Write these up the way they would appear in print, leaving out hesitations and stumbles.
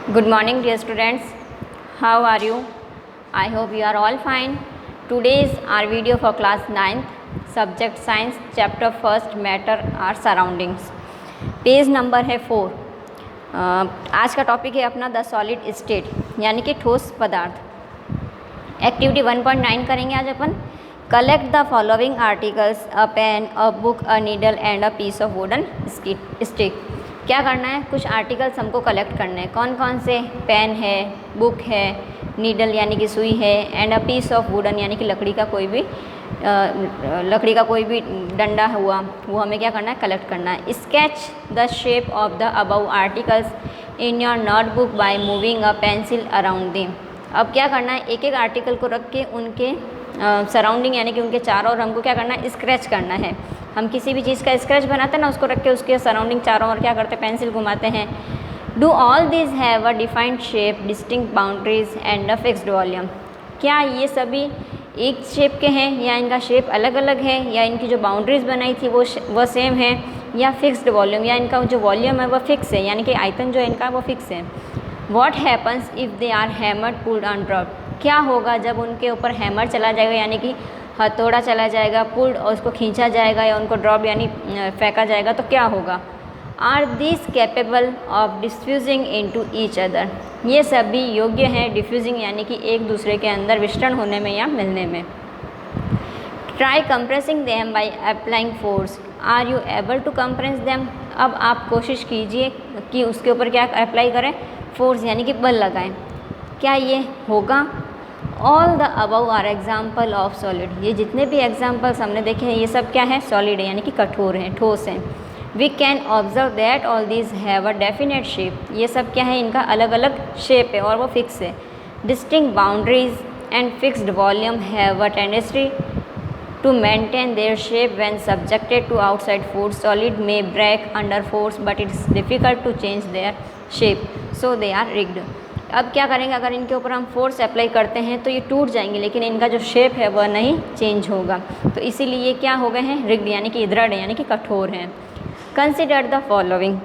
Good morning, dear students. How are you? I hope you are all fine. Today is our video for class 9th, subject science, chapter 1st, matter our surroundings. Page number है 4। आज का topic है अपना the solid state यानी कि ठोस पदार्थ। Activity 1.9 करेंगे आज अपन। Collect the following articles, a pen, a book, a needle and a piece of wooden stick. क्या करना है, कुछ आर्टिकल्स हमको कलेक्ट करने हैं। कौन कौन से? पेन है, बुक है, नीडल यानी कि सुई है, and a piece of wooden यानी कि लकड़ी का कोई भी डंडा हुआ, वो हमें क्या करना है, कलेक्ट करना है। Sketch the shape of the above articles in your notebook by moving a pencil around them. अब क्या करना है, एक एक आर्टिकल को रख के उनके सराउंडिंग यानी कि उनके चारों ओर हमको क्या करना है, स्क्रैच करना है। हम किसी भी चीज़ का स्क्रैच बनाते हैं ना, उसको रख के उसके सराउंडिंग चारों ओर क्या करते हैं, पेंसिल घुमाते हैं। Do all this have a defined shape, distinct boundaries and a fixed volume. क्या ये सभी एक शेप के हैं या इनका शेप अलग अलग है, या इनकी जो बाउंड्रीज बनाई थी वो सेम है, या फिक्स्ड वॉल्यूम या इनका जो वॉल्यूम है वो फिक्स है, यानी कि आयतन जो है इनका वो फिक्स है। What happens if they are hammered, pulled and dropped. क्या होगा जब उनके ऊपर हैमर चला जाएगा यानी कि हथौड़ा चला जाएगा, पुल्ड और उसको खींचा जाएगा, या उनको ड्रॉप यानी फेंका जाएगा, तो क्या होगा। Are this capable of diffusing into each other. ये सभी योग्य हैं डिफ्यूजिंग यानी कि एक दूसरे के अंदर विस्तरण होने में या मिलने में। Try compressing them by applying force. Are you able to compress them. अब आप कोशिश कीजिए कि उसके ऊपर क्या अप्लाई करें, फोर्स यानी कि बल लगाएं। क्या ये होगा। All the above are example of solid. ये जितने भी एग्जाम्पल्स हमने देखे हैं ये सब क्या है, सॉलिड है यानी कि कठोर हैं, ठोस हैं। We can observe that all these have a definite shape. ये सब क्या है, इनका अलग अलग शेप है और वो फिक्स है। Distinct boundaries and fixed volume have a tendency to maintain their shape when subjected to outside force. Solid may break under force but it is difficult to change their shape, so they are rigged. अब क्या करेंगे, अगर इनके ऊपर हम force apply करते हैं तो ये टूट जाएंगे, लेकिन इनका जो शेप है वह नहीं चेंज होगा। तो इसीलिए ये क्या हो गए हैं, रिग्ड यानी कि दृढ़ यानी कि कठोर हैं। Consider the following.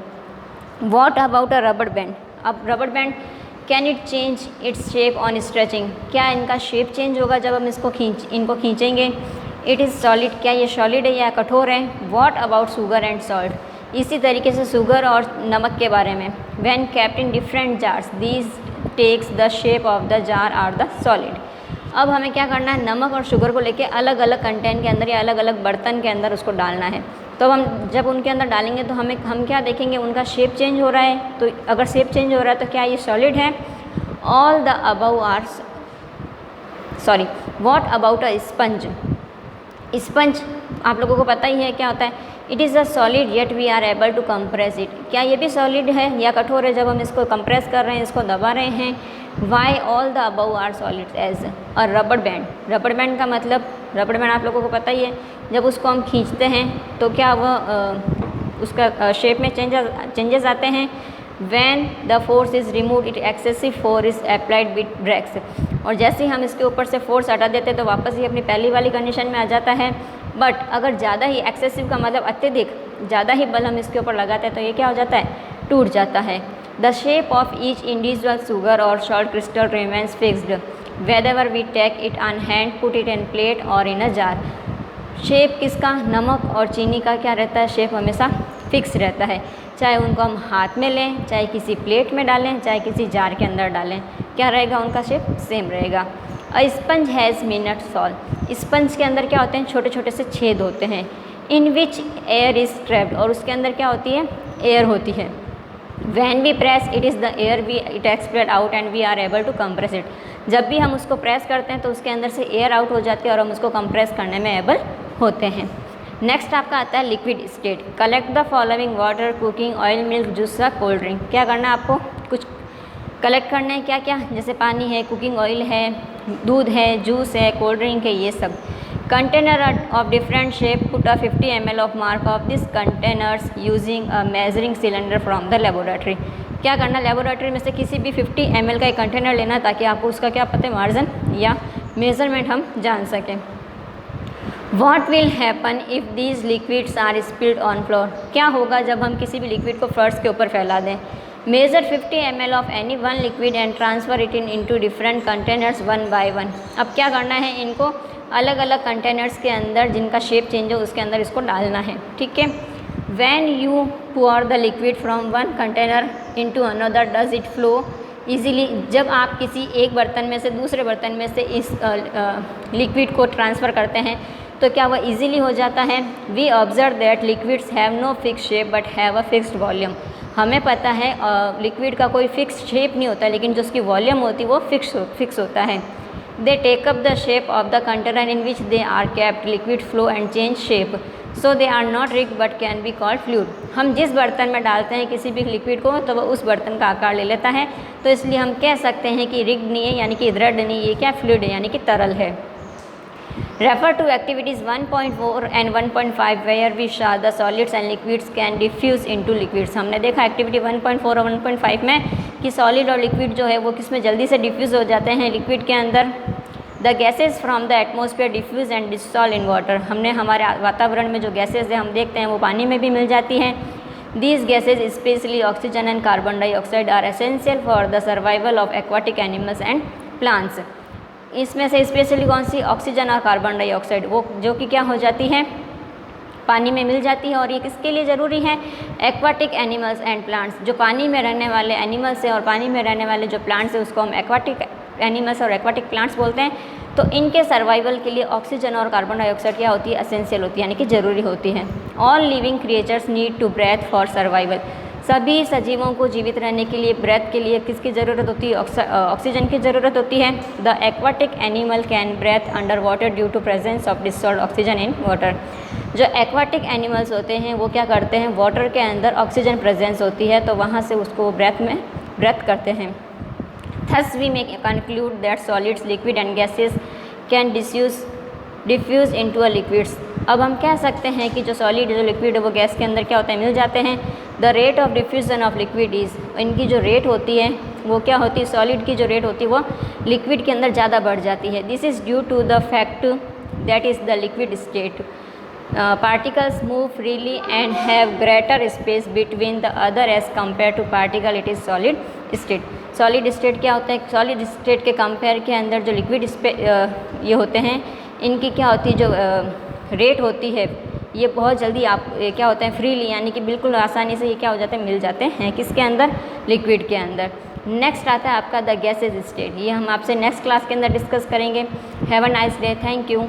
What about a rubber band. अब rubber band can it change its shape on stretching. क्या इनका शेप चेंज होगा जब हम इनको खींचेंगे। It is solid. क्या ये सॉलिड है या कठोर है। What about sugar and salt. इसी तरीके से शुगर और नमक के बारे में। When kept in different jars these takes the shape of the jar are the solid. अब हमें क्या करना है, नमक और शुगर को लेके अलग अलग कंटेंट के अंदर या अलग अलग बर्तन के अंदर उसको डालना है। तो हम जब उनके अंदर डालेंगे तो हम क्या देखेंगे, उनका शेप चेंज हो रहा है। तो अगर शेप चेंज हो रहा है तो क्या ये सॉलिड है। All the above are what about a sponge. Sponge आप लोगों को पता ही है क्या होता है। It is a solid yet we are able to compress it. क्या ये भी सॉलिड है या कठोर है जब हम इसको कंप्रेस कर रहे हैं, इसको दबा रहे हैं। Why all the above are solid as a rubber band. Rubber band का मतलब, रबर बैंड आप लोगों को पता ही है, जब उसको हम खींचते हैं तो क्या वह उसका शेप में चेंजेस आते हैं। When the force is remove it excessive force is applied with breaks. और जैसे ही हम इसके ऊपर से फोर्स हटा देते हैं तो वापस ये अपनी पहली वाली कंडीशन में आ जाता है। बट अगर ज़्यादा ही, एक्सेसिव का मतलब अत्यधिक, ज़्यादा ही बल हम इसके ऊपर लगाते हैं तो ये क्या हो जाता है, टूट जाता है। The shape of each individual sugar और salt crystal remains fixed whether we take it on hand, put it in plate और इन अ जार। शेप किसका, नमक और चीनी का क्या रहता है, शेप हमेशा फिक्स रहता है। चाहे उनको हम हाथ में लें, चाहे किसी प्लेट में डालें, चाहे किसी जार के अंदर डालें, क्या रहेगा, उनका शेप सेम रहेगा। A sponge has minute soul. Sponge के अंदर क्या होते हैं, छोटे छोटे से छेद होते हैं। In which air is trapped. और उसके अंदर क्या होती है, एयर होती है। When we press it is the air it expelled out and we are able to compress it. जब भी हम उसको प्रेस करते हैं तो उसके अंदर से एयर आउट हो जाती है और हम उसको कंप्रेस करने में एबल होते हैं। नेक्स्ट आपका आता है liquid state. Collect the following water, cooking oil, milk, juice या कोल्ड ड्रिंक। क्या करना है आपको, कुछ कलेक्ट करना है, क्या क्या, जैसे पानी है, कुकिंग ऑयल है, दूध है, जूस है, कोल्ड ड्रिंक है, ये सब। Container of different shape, put a 50 ml of mark of this containers using a measuring cylinder from the laboratory. क्या करना, लेबोरेटरी में से किसी भी 50 ml का एक कंटेनर लेना ताकि आपको उसका क्या पता है, मार्जिन या मेजरमेंट हम जान सकें। What will happen if these liquids are spilled on floor. क्या होगा जब हम किसी भी लिक्विड को फर्श के ऊपर फैला दें। Measure 50 ml of any one liquid and transfer it into different containers one by one. अब क्या करना है, इनको अलग अलग कंटेनर्स के अंदर जिनका शेप चेंज हो उसके अंदर इसको डालना है, ठीक है। When you pour the liquid from one container into another, does it flow easily? जब आप किसी एक बर्तन में से दूसरे बर्तन में से इस लिक्विड को ट्रांसफ़र करते हैं तो क्या वह इजीली हो जाता है? We observe that liquids have no fixed shape but have a fixed volume। हमें पता है लिक्विड का कोई फिक्स शेप नहीं होता, लेकिन जो उसकी वॉल्यूम होती है वो फिक्स होता है। They take up the shape of the container in which they are kept, liquid flow and change shape, so they are not rigged but can be called fluid। हम जिस बर्तन में डालते हैं किसी भी लिक्विड को तो वह उस बर्तन का आकार ले लेता है, तो इसलिए हम कह सकते हैं कि रिग्ड नहीं है, यानी कि दृढ़ नहीं, ये क्या फ्लूइड है, यानी कि तरल है। Refer to activities 1.4 and 1.5 where we saw the solids and liquids can diffuse into liquids. हमने देखा एक्टिविटी 1.4 और 1.5 में कि सॉलिड और लिक्विड जो है वो किस में जल्दी से डिफ्यूज़ हो जाते हैं, लिक्विड के अंदर। The gases from the atmosphere diffuse and dissolve in water. हमने हमारे वातावरण में जो गैसेज है हम देखते हैं वो पानी में भी मिल जाती हैं। These gases specially oxygen and carbon dioxide are essential for the survival of aquatic animals and plants. इसमें से स्पेशली कौन सी? ऑक्सीजन और कार्बन डाइऑक्साइड, वो जो कि क्या हो जाती है, पानी में मिल जाती है। और ये किसके लिए ज़रूरी है? Aquatic animals and plants. जो पानी में रहने वाले एनिमल्स हैं और पानी में रहने वाले जो प्लांट्स हैं उसको हम एक्वाटिक एनिमल्स और एक्वाटिक प्लांट्स बोलते हैं। तो इनके सर्वाइवल के लिए ऑक्सीजन और कार्बन डाइऑक्साइड क्या होती है? एसेंशियल होती है, यानी कि ज़रूरी होती है। All living creatures need to breathe for survival. सभी सजीवों को जीवित रहने के लिए, ब्रेथ के लिए किसकी ज़रूरत होती है? ऑक्सीजन की ज़रूरत होती है। The aquatic animal can breathe under water due to presence of dissolved oxygen in water. जो एक्वाटिक एनिमल्स होते हैं वो क्या करते हैं? वाटर के अंदर ऑक्सीजन प्रेजेंस होती है तो वहाँ से उसको ब्रेथ करते हैं। Thus we may conclude that solids, liquid and gases can diffuse into a liquids। अब हम कह सकते हैं कि जो सॉलिड जो लिक्विड है वो गैस के अंदर क्या होता है? मिल जाते हैं। The rate of diffusion of liquid is, इनकी जो रेट होती है वो क्या होती है? सॉलिड की जो रेट होती है वो लिक्विड के अंदर ज़्यादा बढ़ जाती है। This is due to the fact that is the liquid state. Particles move freely and have greater space between the other as compare to particle it is solid state. Solid state क्या होता है? Solid state के compare के अंदर जो liquid ये होते हैं इनकी क्या होती है? जो रेट होती है ये बहुत जल्दी आप क्या होते हैं? फ्रीली, यानी कि बिल्कुल आसानी से ये क्या हो जाते हैं? मिल जाते हैं। किसके अंदर? लिक्विड के अंदर। नेक्स्ट आता है आपका द गैसेज स्टेट। ये हम आपसे नेक्स्ट क्लास के अंदर डिस्कस करेंगे। Have a nice day, thank you.